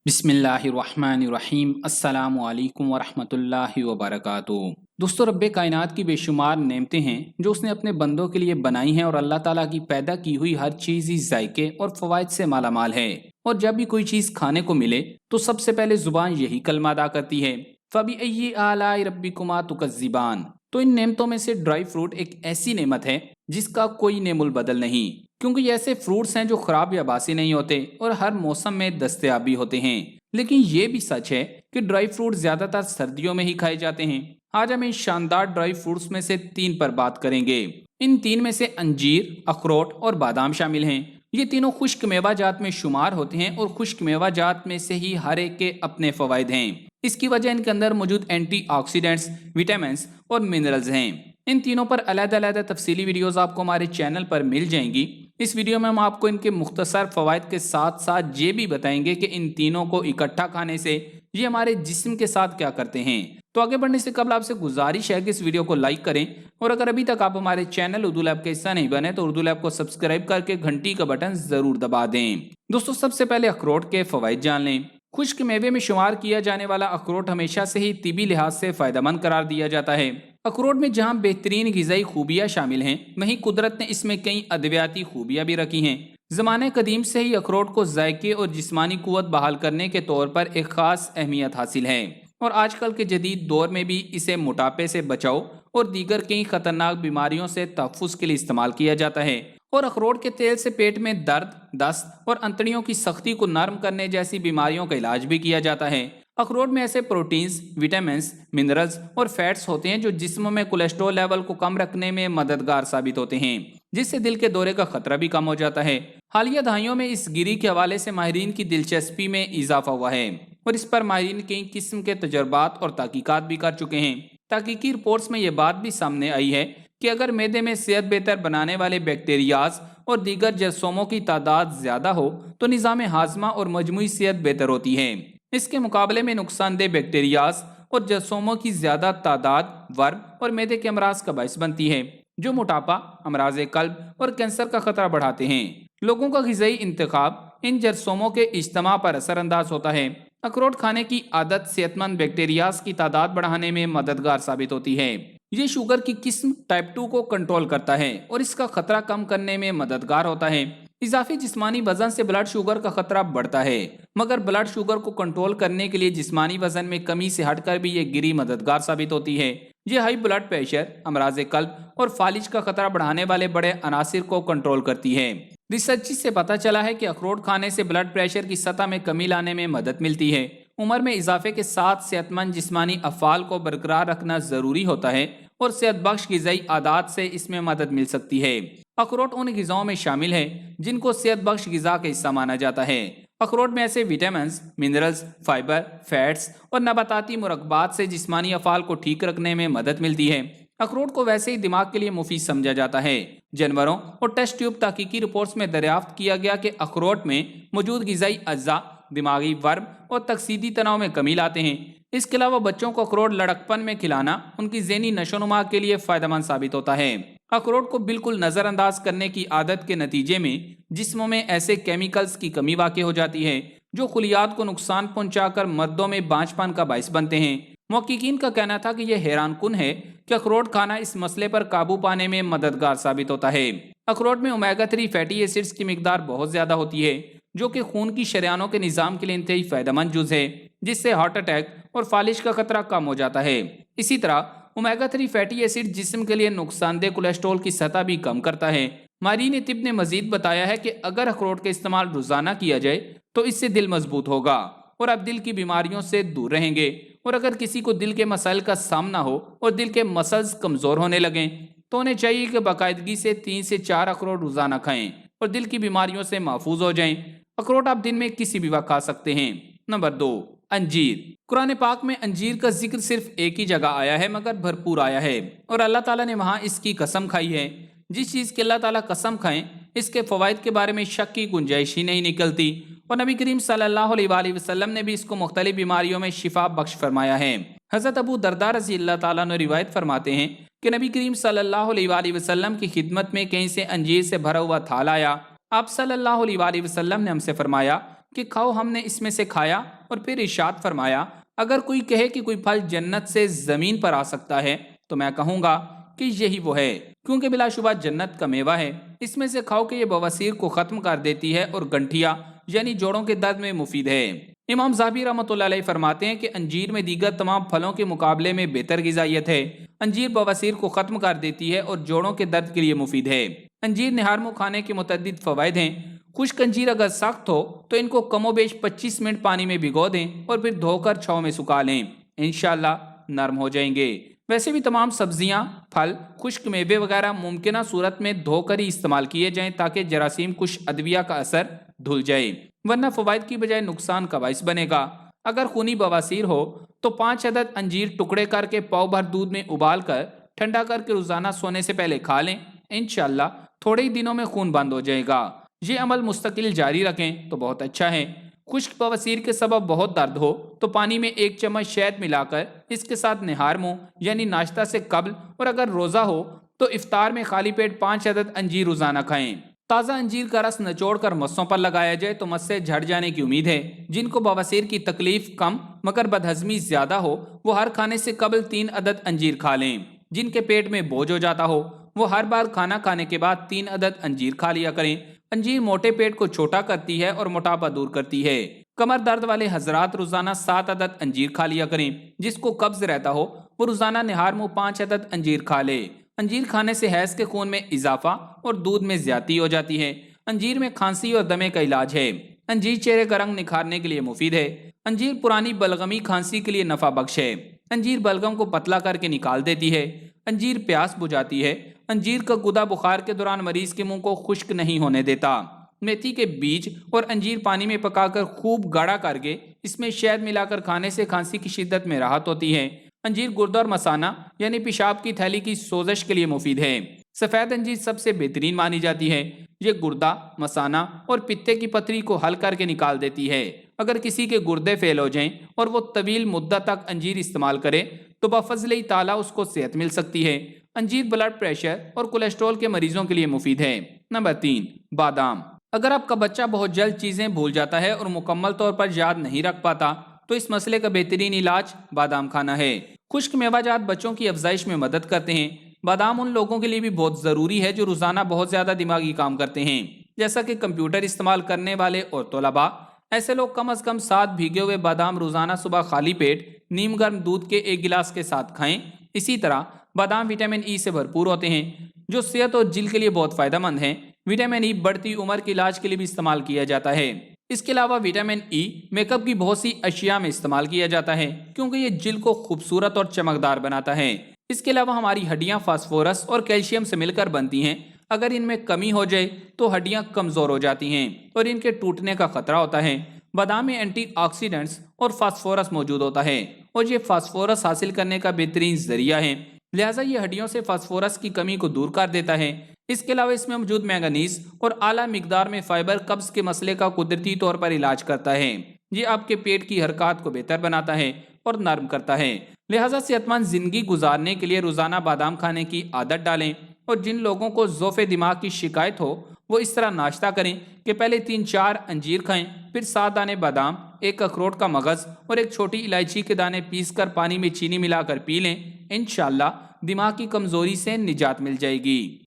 बिस्मिल्लाहिर्रहमानिर्रहीम अस्सलामु अलैकुम वरहमतुल्लाहि वबरकातुहू। दोस्तों, रब्बे कायनात की बेशुमार नेमतें हैं जो उसने अपने बंदों के लिए बनाई हैं, और अल्लाह ताला की पैदा की हुई हर चीज़ ही जायके और फवाइद से मालामाल है। और जब भी कोई चीज़ खाने को मिले तो सबसे पहले जुबान यही कलमा अदा करती है, फ़बिअय्यि आलाइ रब्बिकुमा तुकज़्ज़िबान। तो इन नेमतों में से ड्राई फ्रूट एक ऐसी नेमत है जिसका कोई नेमुल बदल नहीं, क्योंकि ये ऐसे फ्रूट्स हैं जो खराब या बासी नहीं होते और हर मौसम में दस्तयाब भी होते हैं। लेकिन ये भी सच है कि ड्राई फ्रूट ज्यादातर सर्दियों में ही खाए जाते हैं। आज हम इन शानदार ड्राई फ्रूट्स में से 3 पर बात करेंगे। इन 3 में से अंजीर, अखरोट और बादाम शामिल हैं। ये तीनों खुश्क मेवा जात में शुमार होते हैं और खुश्क मेवा जात में से ही हर एक के अपने फवाइद हैं। इसकी वजह इनके अंदर मौजूद एंटीऑक्सीडेंट्स, विटामिन और मिनरल्स हैं। इन तीनों पर अलग-अलग तफसीली वीडियोस आपको हमारे चैनल पर मिल जाएंगी। इस वीडियो में हम आपको इनके मुख्तसर फवाइद के साथ साथ ये भी बताएंगे कि इन तीनों को इकट्ठा खाने से ये हमारे जिस्म के साथ क्या करते हैं। तो आगे बढ़ने से कबल आपसे गुजारिश है कि इस वीडियो को लाइक करें, और अगर अभी तक आप हमारे चैनल उर्दू लैब का हिस्सा नहीं बने तो उर्दू लैब को सब्सक्राइब करके घंटी का बटन जरूर दबा दें। दोस्तों, सबसे पहले अखरोट के फवाइद जान लें। खुश्क मेवे में शुमार किया जाने वाला अखरोट हमेशा से ही तिबी लिहाज से फायदेमंद करार दिया जाता है। अखरोट में जहां बेहतरीन ग़िज़ाई खूबियां शामिल हैं, वहीं कुदरत ने इसमें कई अद्वियाती खूबियां भी रखी हैं। ज़माने कदीम से ही अखरोट को जायके और जिस्मानी कुव्वत बहाल करने के तौर पर एक ख़ास अहमियत हासिल है, और आजकल के जदीद दौर में भी इसे मोटापे से बचाव और दीगर कई खतरनाक बीमारियों से तहफ़्फ़ुज़ के लिए इस्तेमाल किया जाता है। और अखरोट के तेल से पेट में दर्द, दस्त और अंतड़ियों की सख्ती को नरम करने जैसी बीमारियों का इलाज भी किया जाता है। अखरोट में ऐसे प्रोटीन्स, विटामिन, मिनरल्स और फैट्स होते हैं जो जिस्म में कोलेस्ट्रॉल लेवल को कम रखने में मददगार साबित होते हैं, जिससे दिल के दौरे का खतरा भी कम हो जाता है। हालिया दहाइयों में इस गिरी के हवाले से माहिरीन की दिलचस्पी में इजाफा हुआ है, और इस पर माहिरीन कई किस्म के तजर्बात और तहकीकात भी कर चुके हैं। तहकीकी रिपोर्ट्स में यह बात भी सामने आई है कि अगर मैदे में सेहत बेहतर बनाने वाले बैक्टीरियाज और दीगर जरासीमों की तादाद ज्यादा हो तो निज़ाम हाजमा और मजमूई सेहत बेहतर होती है। इसके मुकाबले में नुकसानदेह बैक्टीरियाज और जरासीमों की ज्यादा तादाद वर्म और मैदे के अमराज का बायस बनती है, जो मोटापा, अमराज कल्ब और कैंसर का खतरा बढ़ाते हैं। लोगों का ग़िज़ाई इंतखाब इन जरासीमों के इज्तमा पर असरअंदाज होता है। अखरोट खाने की आदत सेहतमंद बैक्टीरियाज की तादाद बढ़ाने में मददगार साबित होती है। ये शुगर की किस्म टाइप 2 को कंट्रोल करता है और इसका खतरा कम करने में मददगार होता है। इजाफी जिस्मानी वजन से ब्लड शुगर का खतरा बढ़ता है, मगर ब्लड शुगर को कंट्रोल करने के लिए जिस्मानी वजन में कमी से हटकर भी ये गिरी मददगार साबित होती है। ये हाई ब्लड प्रेशर, अमराज कल्ब और फालिज का खतरा बढ़ाने वाले बड़े अनासिर को कंट्रोल करती है। रिसर्च से पता चला है कि अखरोट खाने से ब्लड प्रेशर की सतह में कमी लाने में मदद मिलती है। उम्र में इजाफे के साथ सेहतमंद जिस्मानी अफ़ाल को बरकरार रखना जरूरी होता है, और सेहत बख्श ग़िज़ाई आदात से इसमें मदद मिल सकती है। अखरोट उन ग़िज़ाओं में शामिल है जिनको सेहत बख्श ग़िज़ा का हिस्सा माना जाता है। अखरोट में ऐसे विटामिन, मिनरल्स, फाइबर, फैट्स और नबाताती मुरक्बात से जिस्मानी अफ़ाल को ठीक रखने में मदद मिलती है। अखरोट को वैसे ही दिमाग के लिए मुफीद समझा जाता है। जानवरों और टेस्ट ट्यूब तहकीकी रिपोर्ट्स में दरियाफ्त किया गया कि अखरोट में मौजूद ग़िज़ाई अज्जा दिमागी वर्म और तकसीदी तनाव में कमी लाते हैं। इसके अलावा बच्चों को अखरोट लड़कपन में खिलाना उनकी ज़हनी नशोनुमा के लिए फायदेमंद साबित होता है। अखरोट को बिल्कुल नज़रअंदाज करने की आदत के नतीजे में जिस्म में ऐसे केमिकल्स की कमी वाक़ई हो जाती है जो खुलियात को नुकसान पहुंचाकर मर्दों में बांझपन का बायस बनते हैं। मुहक्किकीन का कहना था कि यह हैरानकुन है कि अखरोट खाना इस मसले पर काबू पाने में मददगार साबित होता है। अखरोट में ओमेगा 3 फैटी एसिड्स की मिकदार बहुत ज़्यादा होती है, जो कि खून की शरियानों के निज़ाम के लिए इंतहाई फ़ायदेमंद जुज़ है, जिससे हार्ट अटैक और फालिज का खतरा कम हो जाता है। इसी तरह ओमेगा 3 फैटी एसिड जिस्म के लिए नुकसानदेह कोलेस्ट्रॉल की सतह भी कम करता है। माहिरीन तिब ने मजीद बताया है कि अगर अखरोट का इस्तेमाल रोजाना किया जाए तो इससे दिल मजबूत होगा और आप दिल की बीमारियों से दूर रहेंगे। और अगर किसी को दिल के मसाइल का सामना हो और दिल के मसल्स कमज़ोर होने लगें तो उन्हें चाहिए कि बाकायदगी से 3 से 4 अखरोट रोजाना खाएं और दिल की बीमारियों से महफूज हो जाएं। अखरोट आप दिन में किसी भी वक्त खा सकते हैं। नंबर 2, अंजीर। कुरान पाक में अंजीर का जिक्र सिर्फ एक ही जगह आया है, मगर भरपूर आया है, और अल्लाह ताला ने वहाँ इसकी कसम खाई है। जिस चीज़ की अल्लाह ताला कसम खाएं इसके फ़वाइद के बारे में शक की गुंजाइश ही नहीं निकलती, और नबी करीम सल्लल्लाहु अलैहि वसल्लम ने भी इसको मुख्तलिफ बीमारियों में शिफा बख्श फरमाया है। हज़रत अबू दरदा रज़ी अल्लाह ताला अन्हु रिवायत फरमाते हैं कि नबी करीम सल्लल्लाहु अलैहि वसल्लम की खिदमत में कहीं से अंजीर से भरा हुआ थाल आया। आप सल्लल्लाहु अलैहि वसल्लम ने हमसे फरमाया کہ کھاؤ، ہم نے اس میں سے کھایا اور پھر ارشاد فرمایا اگر کوئی کہے کہ کوئی پھل جنت سے زمین پر آ سکتا ہے تو میں کہوں گا کہ یہی وہ ہے، کیونکہ بلا شبہ جنت کا میوہ ہے، اس میں سے کھاؤ کہ یہ بواسیر کو ختم کر دیتی ہے اور گنٹھیا یعنی جوڑوں کے درد میں مفید ہے۔ امام زاہبی رحمۃ اللہ علیہ فرماتے ہیں کہ انجیر میں دیگر تمام پھلوں کے مقابلے میں بہتر غذائیت ہے۔ انجیر بواسیر کو ختم کر دیتی ہے اور جوڑوں کے درد کے لیے مفید ہے۔ انجیر نہار منہ کھانے کے متعدد فوائد ہیں۔ خشک انجیر اگر سخت ہو تو ان کو کم و بیش 25 منٹ پانی میں بھگو دیں اور پھر دھو کر چھاؤں میں سکھا لیں، انشاءاللہ نرم ہو جائیں گے۔ ویسے بھی تمام سبزیاں، پھل، خشک میوے وغیرہ ممکنہ صورت میں دھو کر ہی استعمال کیے جائیں تاکہ جراثیم کش ادویہ کا اثر دھل جائے، ورنہ فوائد کی بجائے نقصان کا باعث بنے گا۔ اگر خونی بواسیر ہو تو 5 عدد انجیر ٹکڑے کر کے پاؤ بھر دودھ میں ابال کر ٹھنڈا کر کے روزانہ سونے سے پہلے کھا لیں، انشاءاللہ تھوڑے ہی دنوں میں خون بند ہو جائے گا۔ یہ عمل مستقل جاری رکھیں تو بہت اچھا ہے۔ خشک بواسیر کے سبب بہت درد ہو تو پانی میں 1 چمچ شہد ملا کر اس کے ساتھ نہار منہ یعنی ناشتہ سے قبل اور اگر روزہ ہو تو افطار میں خالی پیٹ 5 عدد انجیر روزانہ کھائیں۔ تازہ انجیر کا رس نچوڑ کر مسوں پر لگایا جائے تو مس سے جھڑ جانے کی امید ہے۔ جن کو بواسیر کی تکلیف کم مگر بدہضمی زیادہ ہو وہ ہر کھانے سے قبل 3 عدد انجیر کھا لیں۔ جن کے پیٹ میں بوجھ ہو جاتا ہو وہ ہر بار کھانا کھانے کے بعد 3 عدد انجیر کھا لیا کریں۔ انجیر موٹے پیٹ کو چھوٹا کرتی ہے اور موٹاپا دور کرتی ہے۔ کمر درد والے حضرات روزانہ 7 عدد انجیر کھا لیا کریں۔ جس کو قبض رہتا ہو وہ روزانہ نہار منہ 5 عدد انجیر کھا لے۔ انجیر کھانے سے حیض کے خون میں اضافہ اور دودھ میں زیادتی ہو جاتی ہے۔ انجیر میں کھانسی اور دمے کا علاج ہے۔ انجیر چہرے کا رنگ نکھارنے کے لیے مفید ہے۔ انجیر پرانی بلغمی کھانسی کے لیے نفع بخش ہے۔ انجیر بلغم کو پتلا کر کے نکال دیتی ہے۔ انجیر پیاس بجھاتی ہے۔ انجیر کا گودا بخار کے دوران مریض کے منہ کو خشک نہیں ہونے دیتا۔ میتھی کے بیج اور انجیر پانی میں پکا کر خوب گاڑھا کر کے اس میں شہد ملا کر کھانے سے کھانسی کی شدت میں راحت ہوتی ہے۔ انجیر گردہ اور مثانہ یعنی پیشاب کی تھیلی کی سوزش کے لیے مفید ہے۔ سفید انجیر سب سے بہترین مانی جاتی ہے۔ یہ گردہ، مثانہ اور پتے کی پتھری کو حل کر کے نکال دیتی ہے۔ اگر کسی کے گردے فیل ہو جائیں اور وہ طویل مدت تک انجیر استعمال کرے تو بفضل تعالیٰ اس کو صحت مل سکتی ہے۔ انجیر بلڈ پریشر اور کولیسٹرول کے مریضوں کے لیے مفید ہے۔ نمبر 3، بادام۔ اگر آپ کا بچہ بہت جلد چیزیں بھول جاتا ہے اور مکمل طور پر یاد نہیں رکھ پاتا تو اس مسئلے کا بہترین علاج بادام کھانا ہے۔ خشک میوہ جات بچوں کی افزائش میں مدد کرتے ہیں۔ بادام ان لوگوں کے لیے بھی بہت ضروری ہے جو روزانہ بہت زیادہ دماغی کام کرتے ہیں، جیسا کہ کمپیوٹر استعمال کرنے والے اور طلباء۔ ایسے لوگ کم از کم 7 بھیگے ہوئے بادام روزانہ صبح خالی پیٹ نیم گرم دودھ کے 1 گلاس کے ساتھ کھائیں۔ اسی طرح بادام وٹامن ای سے بھرپور ہوتے ہیں جو صحت اور جلد کے لیے بہت فائدہ مند ہیں۔ وٹامن ای بڑھتی عمر کے علاج کے لیے بھی استعمال کیا جاتا ہے۔ اس کے علاوہ وٹامن ای میک اپ کی بہت سی اشیاء میں استعمال کیا جاتا ہے کیونکہ یہ جلد کو خوبصورت اور چمکدار بناتا ہے۔ اس کے علاوہ ہماری ہڈیاں فاسفورس اور کیلشیم سے مل کر بنتی ہیں۔ اگر ان میں کمی ہو جائے تو ہڈیاں کمزور ہو جاتی ہیں اور ان کے ٹوٹنے کا خطرہ ہوتا ہے۔ بادام میں اینٹی آکسیڈنٹس اور فاسفورس موجود ہوتا ہے اور یہ فاسفورس حاصل کرنے کا بہترین ذریعہ ہے، لہٰذا یہ ہڈیوں سے فاسفورس کی کمی کو دور کر دیتا ہے۔ اس کے علاوہ اس میں موجود مینگنیز اور اعلیٰ مقدار میں فائبر قبض کے مسئلے کا قدرتی طور پر علاج کرتا ہے۔ یہ آپ کے پیٹ کی حرکات کو بہتر بناتا ہے اور نرم کرتا ہے، لہٰذا صحت مند زندگی گزارنے کے لیے روزانہ بادام کھانے کی عادت ڈالیں۔ اور جن لوگوں کو ضعف دماغ کی شکایت ہو وہ اس طرح ناشتہ کریں کہ پہلے 3-4 انجیر کھائیں، پھر 7 دانے بادام، 1 اخروٹ کا مغز اور 1 چھوٹی الائچی کے دانے پیس کر پانی میں چینی ملا کر پی لیں، انشاءاللہ دماغ کی کمزوری سے نجات مل جائے گی۔